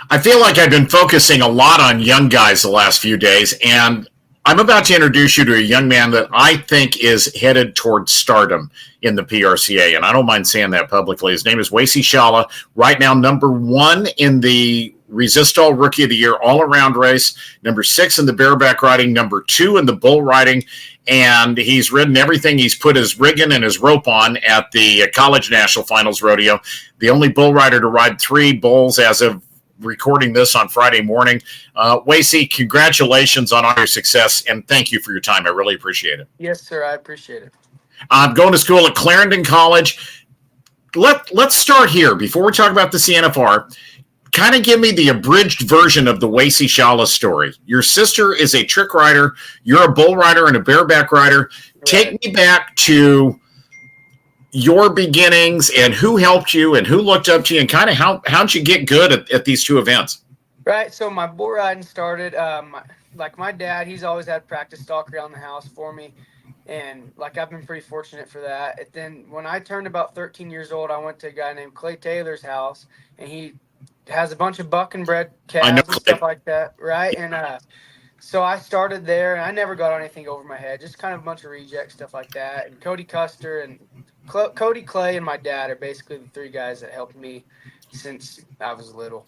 I feel like I've been focusing a lot on young guys the last few days, and I'm about to introduce you to a young man that I think is headed towards stardom in the PRCA, and I don't mind saying that publicly. His name is Wacey Schalla, right now number 1 in the Resistol Rookie of the Year all-around race, number 6 in the bareback riding, number 2 in the bull riding, and he's ridden everything. He's put his rigging and his rope on at the College National Finals Rodeo, the only bull rider to ride 3 bulls as of recording this on Friday morning. Wacey, congratulations on all your success, and thank you for your time. I really appreciate it. Yes, sir. I appreciate it. I'm going to school at Clarendon College. Let's start here. Before we talk about the CNFR, kind of give me the abridged version of the Wacey Schalla story. Your sister is a trick rider. You're a bull rider and a bareback rider. Right. Take me back to your beginnings and who helped you and who looked up to you and kind of how'd you get good at these 2 events? Right. So my bull riding started, like my dad, he's always had practice stock around the house for me. And like, I've been pretty fortunate for that. And then when I turned about 13 years old, I went to a guy named Clay Taylor's house, and he has a bunch of buck and bred calves and stuff like that. Right. And, so I started there, and I never got anything over my head, just kind of a bunch of reject stuff like that. And Cody Custer and Cody, Clay, and my dad are basically the 3 guys that helped me since I was little.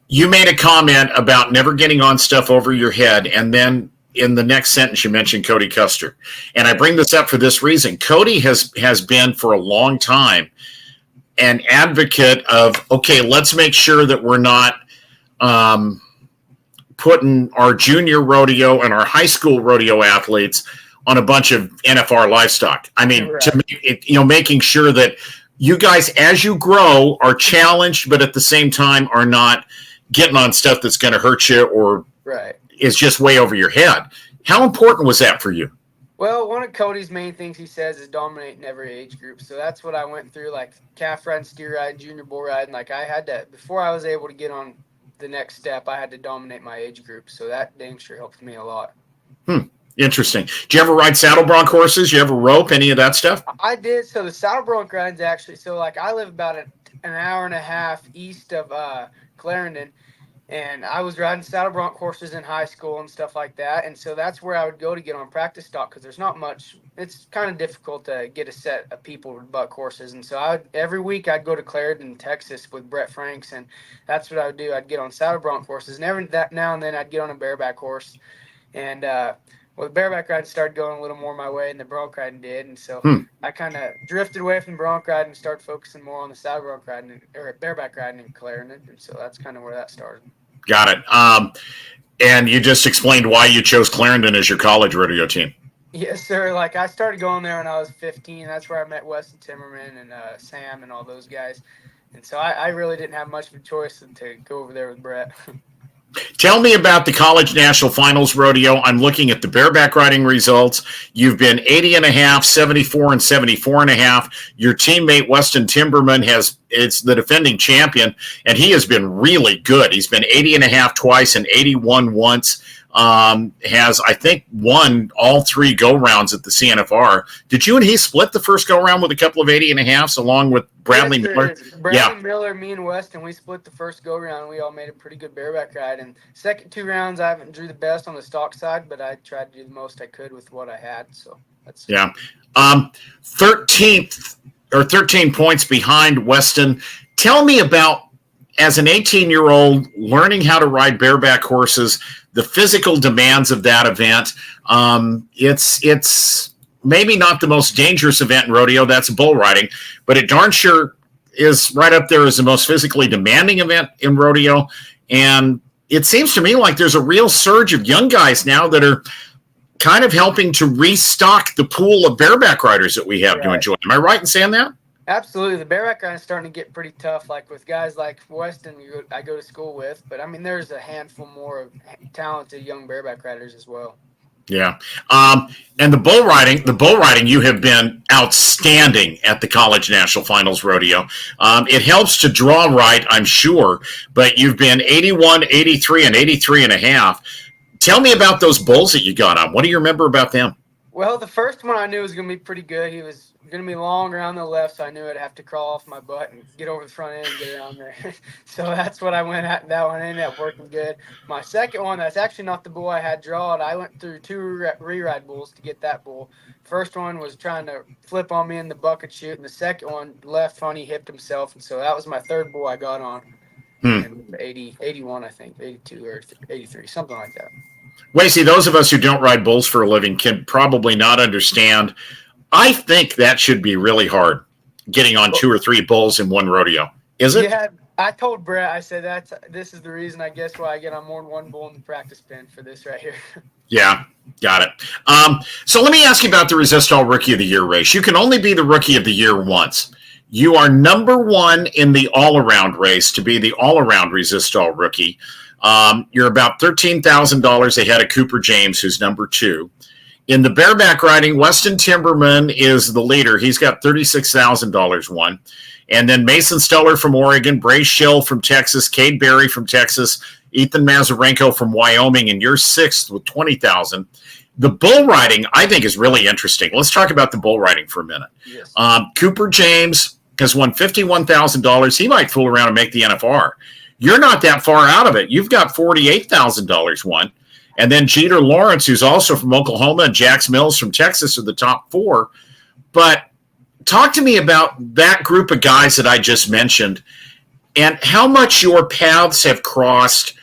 You made a comment about never getting on stuff over your head, and then in the next sentence you mentioned Cody Custer. And I bring this up for this reason. Cody has been for a long time an advocate of, okay, let's make sure that we're not putting our junior rodeo and our high school rodeo athletes on a bunch of NFR livestock. I mean, right. To me, making sure that you guys, as you grow, are challenged, but at the same time are not getting on stuff that's going to hurt you or right. is just way over your head. How important was that for you? Well, one of Cody's main things he says is dominate in every age group. So that's what I went through, like calf riding, steer riding, junior bull riding. Like I had to, before I was able to get on the next step, I had to dominate my age group. So that dang sure helped me a lot. Interesting. Do you ever ride saddle bronc horses? You ever rope, any of that stuff? I did. So the saddle bronc riding's actually, so like I live about an hour and a half east of Clarendon, and I was riding saddle bronc horses in high school and stuff like that. And so that's where I would go to get on practice stock, because there's not much. It's kind of difficult to get a set of people with buck horses. And so every week I'd go to Clarendon, Texas with Brett Franks, and that's what I would do. I'd get on saddle bronc horses, and now and then I'd get on a bareback horse. And the bareback riding started going a little more my way than the bronc riding did. And so I kind of drifted away from bronc riding and started focusing more on the saddle bronc riding or bareback riding in Clarendon. And so that's kind of where that started. Got it. And you just explained why you chose Clarendon as your college rodeo team. Yes, sir. Like I started going there when I was 15. That's where I met Weston Timmerman and Sam and all those guys. And so I really didn't have much of a choice than to go over there with Brett. Tell me about the College National Finals Rodeo. I'm looking at the bareback riding results. You've been 80.5, 74, and 74.5. Your teammate Weston Timberman is the defending champion, and he has been really good. He's been 80.5 twice and 81 once. Has, I think, won all 3 go-rounds at the CNFR. Did you and he split the first go-round with a couple of 80.5s along with Bradley Miller? Bradley Miller, me and Weston, we split the first go-round. We all made a pretty good bareback ride. And second 2 rounds, I haven't drew the best on the stock side, but I tried to do the most I could with what I had. So that's 13th or 13 points behind Weston. Tell me about, as an 18-year-old, learning how to ride bareback horses, the physical demands of that event. It's maybe not the most dangerous event in rodeo. That's bull riding, but it darn sure is right up there as the most physically demanding event in rodeo. And it seems to me like there's a real surge of young guys now that are kind of helping to restock the pool of bareback riders that we have to enjoy. Am I right in saying that? Absolutely. The bareback riding is starting to get pretty tough, like with guys like Weston I go to school with. But, I mean, there's a handful more of talented young bareback riders as well. Yeah. And the bull riding, you have been outstanding at the College National Finals Rodeo. It helps to draw right, I'm sure, but you've been 81, 83, and 83.5. Tell me about those bulls that you got on. What do you remember about them? Well, the first one I knew was going to be pretty good. He was going to be long around the left, so I knew I'd have to crawl off my butt and get over the front end and get around there. So that's what I went at. That one ended up working good. My second one, that's actually not the bull I had drawn. I went through two re-ride bulls to get that bull. First one was trying to flip on me in the bucket chute, and the second one left funny, hipped himself. And so that was my third bull I got on. In 81, I think, 82 or 83, something like that. Wacey, those of us who don't ride bulls for a living can probably not understand. I think that should be really hard, getting on 2 or 3 bulls in one rodeo. Is it? Yeah, I told Brett, I said this is the reason, I guess, why I get on more than one bull in the practice pen for this right here. Yeah, got it. So let me ask you about the Resistol Rookie of the Year race. You can only be the Rookie of the Year once. You are number 1 in the all-around race to be the all-around Resistol Rookie. You're about $13,000 ahead of Cooper James, who's number 2. In the bareback riding, Weston Timberman is the leader. He's got $36,000 won. And then Mason Steller from Oregon, Brace Schill from Texas, Cade Berry from Texas, Ethan Mazarenko from Wyoming, and you're 6th with $20,000. The bull riding, I think, is really interesting. Let's talk about the bull riding for a minute. Yes. Cooper James has won $51,000. He might fool around and make the NFR. You're not that far out of it. You've got $48,000 won. And then Jeter Lawrence, who's also from Oklahoma, and Jax Mills from Texas are the top 4. But talk to me about that group of guys that I just mentioned and how much your paths have crossed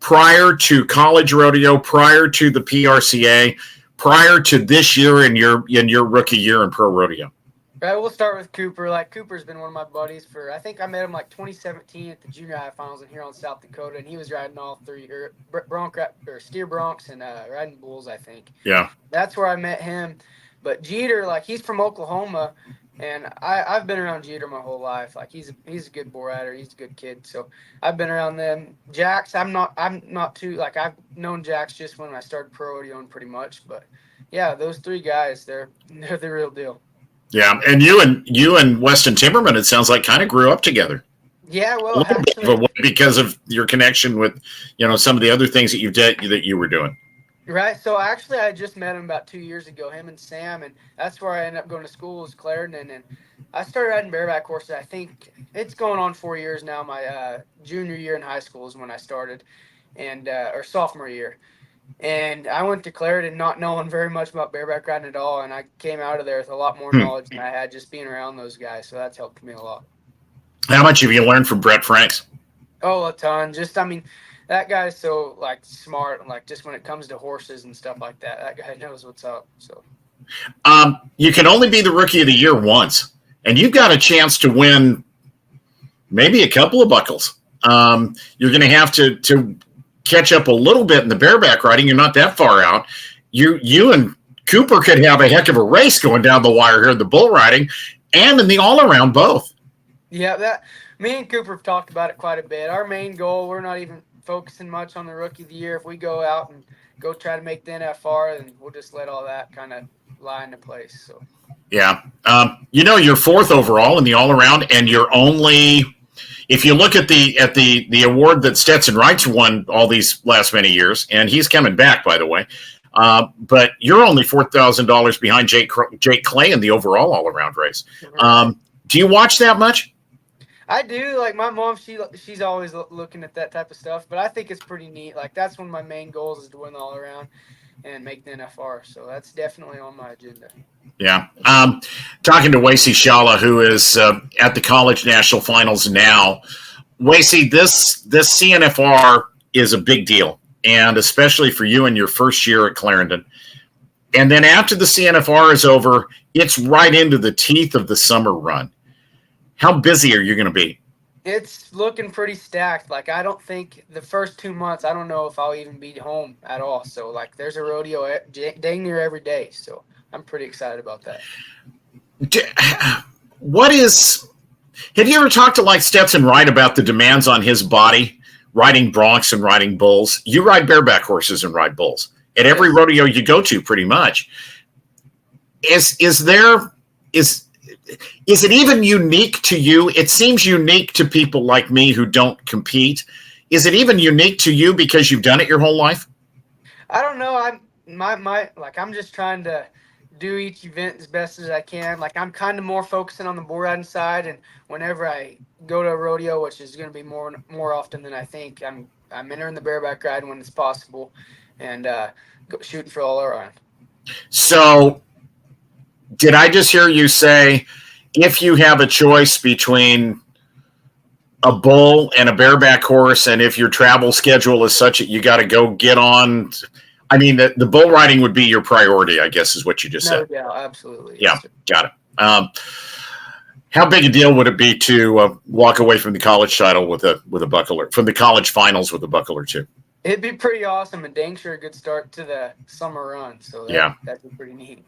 prior to college rodeo, prior to the PRCA, prior to this year in your rookie year in pro rodeo. Right, we'll start with Cooper. Like, Cooper's been one of my buddies for, I think I met him like 2017 at the junior high finals in here on South Dakota, and he was riding all 3 steer broncs and riding bulls, I think. Yeah, that's where I met him. But Jeter, like, he's from Oklahoma, and I've been around Jeter my whole life. Like, he's a good bull rider. He's a good kid. So I've been around them. Jax, I'm not too, like, I've known Jax just when I started pro rodeoing pretty much. But yeah, those 3 guys, they're the real deal. Yeah, and you and Weston Timberman, it sounds like, kind of grew up together. Yeah, well, actually, because of your connection with, some of the other things that you were doing. Right. So actually, I just met him about 2 years ago, him and Sam, and that's where I ended up going to school, was Clarendon, and I started riding bareback horses. I think it's going on 4 years now. My junior year in high school is when I started, and or sophomore year. And I went to Clarendon not knowing very much about bareback riding at all, and I came out of there with a lot more knowledge than I had just being around those guys. So that's helped me a lot. How much have you learned from Brett Franks? Oh, a ton. That guy's so, like, smart, like, just when it comes to horses and stuff like that. That guy knows what's up. So, you can only be the Rookie of the Year once, and you've got a chance to win maybe a couple of buckles. You're going to have to catch up a little bit in the bareback riding. You're not that far out. You and Cooper could have a heck of a race going down the wire here in the bull riding and in the all-around both. Yeah, me and Cooper have talked about it quite a bit. Our main goal, we're not even focusing much on the Rookie of the Year. If we go out and go try to make the NFR, then we'll just let all that kind of lie into place. So yeah, you're 4th overall in the all-around, and you're only, if you look at the award that Stetson Wright's won all these last many years, and he's coming back, by the way, but you're only $4,000 behind Jake Clay in the overall all-around race. Do you watch that much? I do. Like, my mom, she's always looking at that type of stuff, but I think it's pretty neat. Like, that's one of my main goals, is to win the all-around and make the NFR. So that's definitely on my agenda. Yeah. Talking to Wacey Schalla, who is at the College National Finals now. Wacey, this CNFR is a big deal, and especially for you in your first year at Clarendon. And then after the CNFR is over, it's right into the teeth of the summer run. How busy are you going to be? It's looking pretty stacked. Like, I don't think the first 2 months, I don't know if I'll even be home at all. So, like, there's a rodeo dang near every day. So I'm pretty excited about that. Have you ever talked to, like, Stetson Wright about the demands on his body, riding broncs and riding bulls? You ride bareback horses and ride bulls at every rodeo you go to, pretty much. Is it even unique to you? It seems unique to people like me who don't compete. Is it even unique to you because you've done it your whole life? I don't know. I'm just trying to do each event as best as I can. Like I'm kind of more focusing on the bull riding side, and whenever I go to a rodeo, which is going to be more often than I think, I'm entering the bareback ride when it's possible, and shooting for all around. So, did I just hear you say if you have a choice between a bull and a bareback horse, and if your travel schedule is such that you got to go get on, I mean, the bull riding would be your priority, I guess, is what you just said. Yeah, absolutely. Yeah, got it. How big a deal would it be to walk away from the college title with a buckle, from the college finals with a buckle or two? It'd be pretty awesome, and dang sure a good start to the summer run. So that'd be pretty neat.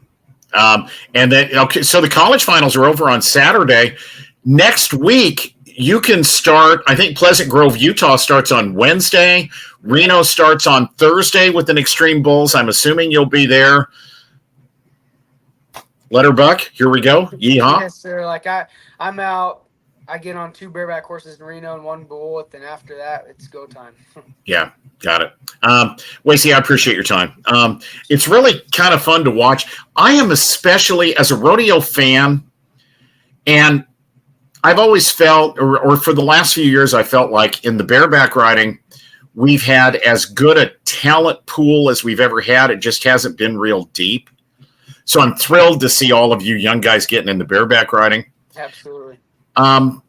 And then, okay, so the college finals are over on Saturday. Next week, you can start. I think Pleasant Grove, Utah starts on Wednesday. Reno starts on Thursday with an Extreme Bulls. I'm assuming you'll be there. Letterbuck, here we go. Yeehaw. Yes, sir. Like I'm out. I get on 2 bareback horses in Reno and 1 bull, and after that, it's go time. Yeah, got it. Wacey, I appreciate your time. It's really kind of fun to watch. I am especially, as a rodeo fan, and I've always felt, or for the last few years, I felt like in the bareback riding, we've had as good a talent pool as we've ever had. It just hasn't been real deep. So I'm thrilled to see all of you young guys getting into bareback riding. Absolutely. I'm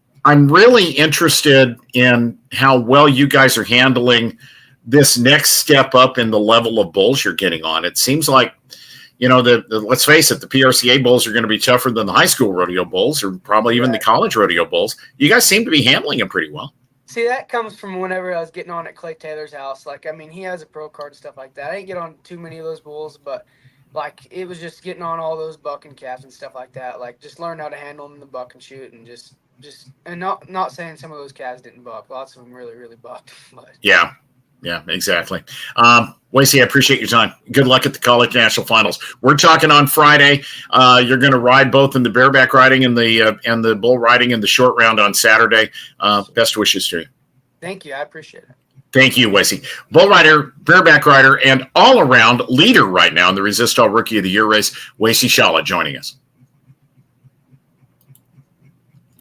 really interested in how well you guys are handling this next step up in the level of bulls you're getting on. It seems like, let's face it, the PRCA bulls are going to be tougher than the high school rodeo bulls, or probably even the college rodeo bulls. You guys seem to be handling them pretty well. See, that comes from whenever I was getting on at Clay Taylor's house. Like, I mean, he has a pro card and stuff like that. I didn't get on too many of those bulls, but like it was just getting on all those buck and calves and stuff like that. Like, just learn how to handle them in the buck and shoot, and just and not saying some of those calves didn't buck. Lots of them really, really bucked. But yeah, exactly. Wacey, I appreciate your time. Good luck at the College National Finals. We're talking on Friday. You're going to ride both in the bareback riding and the bull riding in the short round on Saturday. Best wishes to you. Thank you. I appreciate it. Thank you, Wacey. Bull rider, bareback rider, and all-around leader right now in the Resistol Rookie of the Year race, Wacey Schalla, joining us.